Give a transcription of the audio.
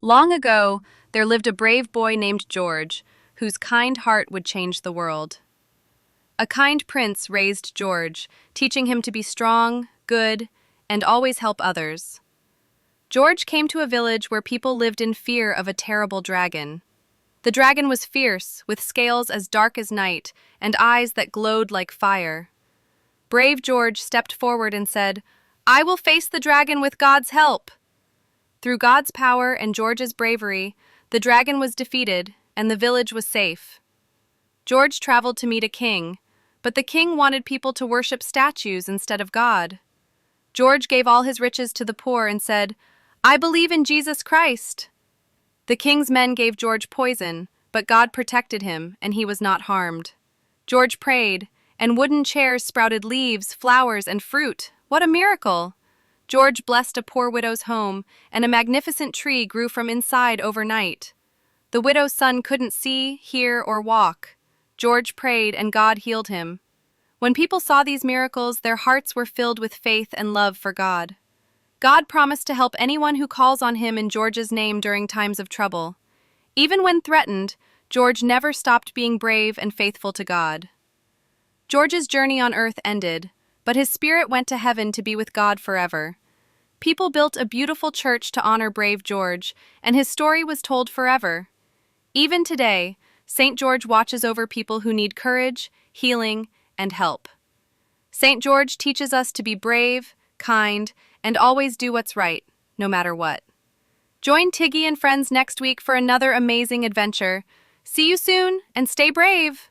Long ago, there lived a brave boy named George, whose kind heart would change the world. A kind prince raised George, teaching him to be strong, good, and always help others. George came to a village where people lived in fear of a terrible dragon. The dragon was fierce, with scales as dark as night and eyes that glowed like fire. Brave George stepped forward and said, "I will face the dragon with God's help." Through God's power and George's bravery, the dragon was defeated and the village was safe. George traveled to meet a king, but the king wanted people to worship statues instead of God. George gave all his riches to the poor and said, "I believe in Jesus Christ." The king's men gave George poison, but God protected him and he was not harmed. George prayed, and wooden chairs sprouted leaves, flowers, and fruit. What a miracle! George blessed a poor widow's home, and a magnificent tree grew from inside overnight. The widow's son couldn't see, hear, or walk. George prayed, and God healed him. When people saw these miracles, their hearts were filled with faith and love for God. God promised to help anyone who calls on him in George's name during times of trouble. Even when threatened, George never stopped being brave and faithful to God. George's journey on earth ended, but his spirit went to heaven to be with God forever. People built a beautiful church to honor brave George, and his story was told forever. Even today, St. George watches over people who need courage, healing, and help. St. George teaches us to be brave, kind, and always do what's right, no matter what. Join Tiggy and friends next week for another amazing adventure. See you soon, and stay brave!